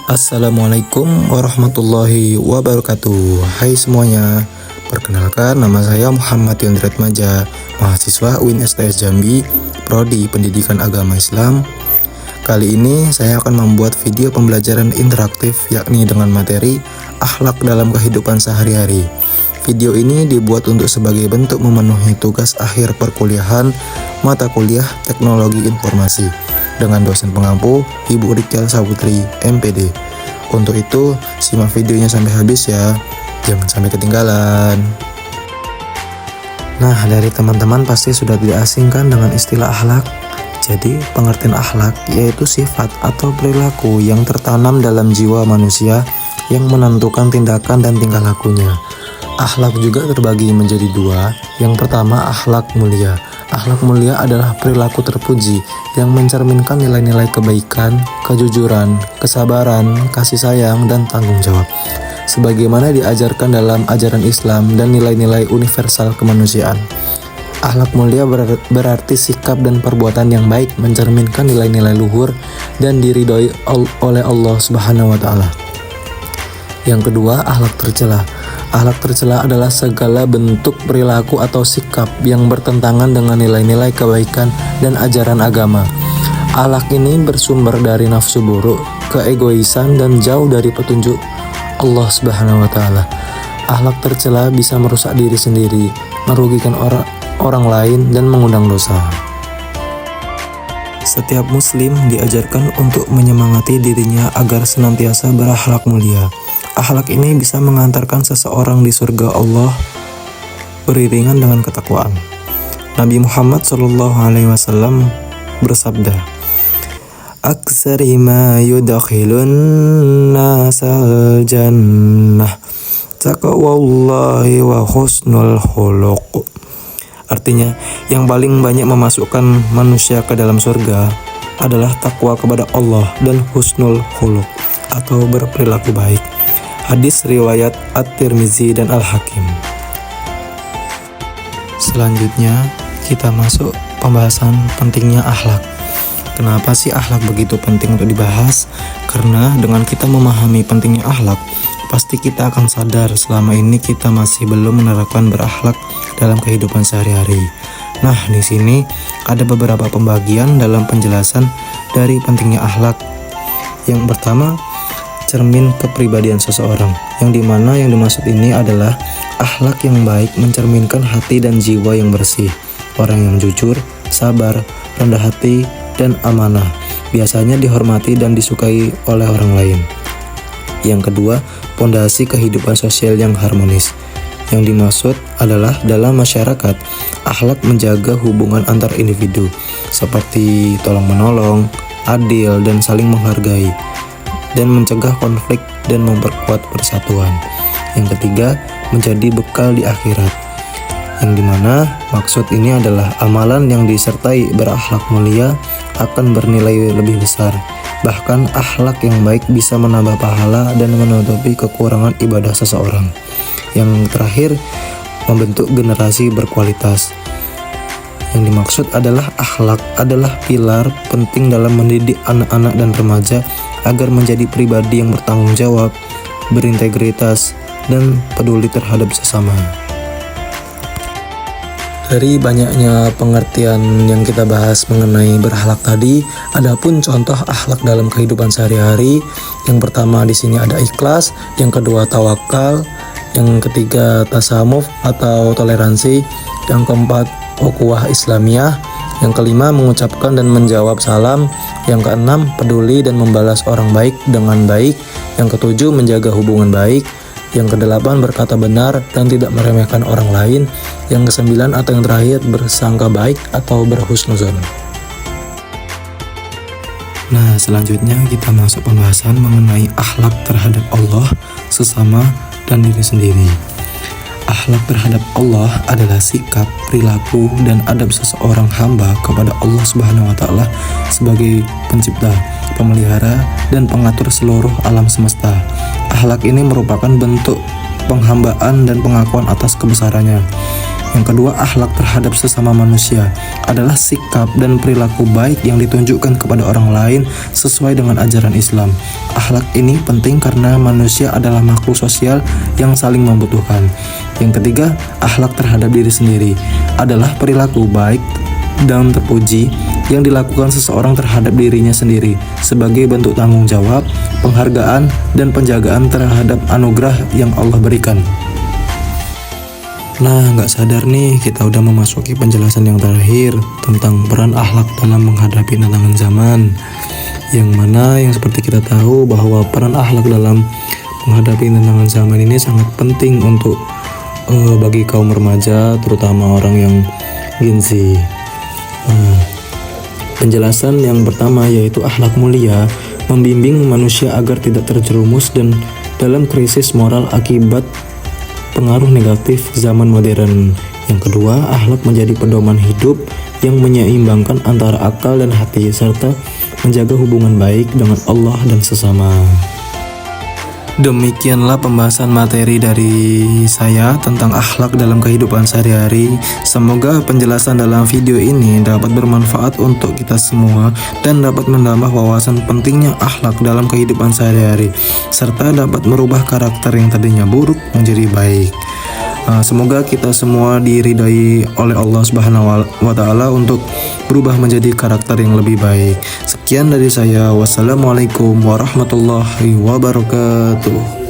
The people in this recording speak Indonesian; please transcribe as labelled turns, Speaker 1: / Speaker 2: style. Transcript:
Speaker 1: Assalamualaikum warahmatullahi wabarakatuh. Hai semuanya, perkenalkan nama saya Muhammad Yondret Maja, mahasiswa UIN STS Jambi, Prodi Pendidikan Agama Islam. Kali ini saya akan membuat video pembelajaran interaktif yakni dengan materi akhlak dalam kehidupan sehari-hari. Video ini dibuat untuk sebagai bentuk memenuhi tugas akhir perkuliahan mata kuliah Teknologi Informasi dengan dosen pengampu Ibu Rikel Saputri, MPD. Untuk itu, simak videonya sampai habis ya, jangan sampai ketinggalan. Nah, dari teman-teman pasti sudah tidak asing kan dengan istilah akhlak. Jadi, pengertian akhlak yaitu sifat atau perilaku yang tertanam dalam jiwa manusia yang menentukan tindakan dan tingkah lakunya. Akhlak juga terbagi menjadi dua. Yang pertama, akhlak mulia. Akhlak mulia adalah perilaku terpuji yang mencerminkan nilai-nilai kebaikan, kejujuran, kesabaran, kasih sayang, dan tanggung jawab, sebagaimana diajarkan dalam ajaran Islam dan nilai-nilai universal kemanusiaan. Akhlak mulia berarti sikap dan perbuatan yang baik mencerminkan nilai-nilai luhur dan diridhoi oleh Allah Subhanahu wa Ta'ala. Yang kedua, akhlak tercela. Akhlak tercela adalah segala bentuk perilaku atau sikap yang bertentangan dengan nilai-nilai kebaikan dan ajaran agama. Akhlak ini bersumber dari nafsu buruk, keegoisan, dan jauh dari petunjuk Allah Subhanahu wa Ta'ala. Akhlak tercela bisa merusak diri sendiri, merugikan orang lain, dan mengundang dosa. Setiap muslim diajarkan untuk menyemangati dirinya agar senantiasa berakhlak mulia. Akhlak ini bisa mengantarkan seseorang di surga Allah beriringan dengan ketakwaan. Nabi Muhammad SAW bersabda, "Aksari ma yudakhilun nasal jannah taqwallahi wa husnul khuluq." Artinya, yang paling banyak memasukkan manusia ke dalam surga adalah takwa kepada Allah dan husnul khuluq atau berperilaku baik. Hadis riwayat At-Tirmizi dan Al-Hakim. Selanjutnya, kita masuk pembahasan pentingnya akhlak. Kenapa sih akhlak begitu penting untuk dibahas? Karena dengan kita memahami pentingnya akhlak, pasti kita akan sadar selama ini kita masih belum menerapkan berakhlak dalam kehidupan sehari-hari. Nah, di sini ada beberapa pembagian dalam penjelasan dari pentingnya akhlak. Yang pertama, cermin kepribadian seseorang, yang dimana yang dimaksud ini adalah akhlak yang baik mencerminkan hati dan jiwa yang bersih. Orang yang jujur, sabar, rendah hati, dan amanah biasanya dihormati dan disukai oleh orang lain. Yang kedua, pondasi kehidupan sosial yang harmonis. Yang dimaksud adalah dalam masyarakat, akhlak menjaga hubungan antar individu seperti tolong-menolong, adil, dan saling menghargai, dan mencegah konflik dan memperkuat persatuan. Yang ketiga, menjadi bekal di akhirat, yang dimana maksud ini adalah amalan yang disertai berakhlak mulia akan bernilai lebih besar. Bahkan akhlak yang baik bisa menambah pahala dan menutupi kekurangan ibadah seseorang. Yang terakhir, membentuk generasi berkualitas. Yang dimaksud adalah akhlak adalah pilar penting dalam mendidik anak-anak dan remaja agar menjadi pribadi yang bertanggung jawab, berintegritas, dan peduli terhadap sesama. Dari banyaknya pengertian yang kita bahas mengenai berakhlak tadi, adapun contoh akhlak dalam kehidupan sehari-hari. Yang pertama di sini ada ikhlas, yang kedua tawakal, yang ketiga tasamuf atau toleransi, yang keempat ukhuwah Islamiyah, yang kelima mengucapkan dan menjawab salam, yang keenam peduli dan membalas orang baik dengan baik, yang ketujuh menjaga hubungan baik, yang kedelapan berkata benar dan tidak meremehkan orang lain, yang kesembilan atau yang terakhir bersangka baik atau berhusnuzon. Nah, selanjutnya kita masuk pembahasan mengenai akhlak terhadap Allah, sesama, dan diri sendiri. Akhlak terhadap Allah adalah sikap, perilaku, dan adab seseorang hamba kepada Allah Subhanahu wa Ta'ala sebagai pencipta, pemelihara, dan pengatur seluruh alam semesta. Akhlak ini merupakan bentuk penghambaan dan pengakuan atas kebesarannya. Yang kedua, akhlak terhadap sesama manusia adalah sikap dan perilaku baik yang ditunjukkan kepada orang lain sesuai dengan ajaran Islam. Akhlak ini penting karena manusia adalah makhluk sosial yang saling membutuhkan. Yang ketiga, akhlak terhadap diri sendiri adalah perilaku baik dan terpuji yang dilakukan seseorang terhadap dirinya sendiri sebagai bentuk tanggung jawab, penghargaan, dan penjagaan terhadap anugerah yang Allah berikan. Nah, nggak sadar nih kita udah memasuki penjelasan yang terakhir tentang peran akhlak dalam menghadapi tantangan zaman. Yang mana yang seperti kita tahu bahwa peran akhlak dalam menghadapi tantangan zaman ini sangat penting untuk bagi kaum remaja, terutama orang yang Gen Z. Penjelasan yang pertama yaitu akhlak mulia membimbing manusia agar tidak terjerumus dan dalam krisis moral akibat pengaruh negatif zaman modern. Yang kedua, akhlak menjadi pedoman hidup yang menyeimbangkan antara akal dan hati serta menjaga hubungan baik dengan Allah dan sesama. Demikianlah pembahasan materi dari saya tentang akhlak dalam kehidupan sehari-hari. Semoga penjelasan dalam video ini dapat bermanfaat untuk kita semua dan dapat menambah wawasan pentingnya akhlak dalam kehidupan sehari-hari serta dapat merubah karakter yang tadinya buruk menjadi baik. Semoga kita semua diridai oleh Allah Subhanahu wa Ta'ala untuk berubah menjadi karakter yang lebih baik. Sekian dari saya. Wassalamualaikum warahmatullahi wabarakatuh.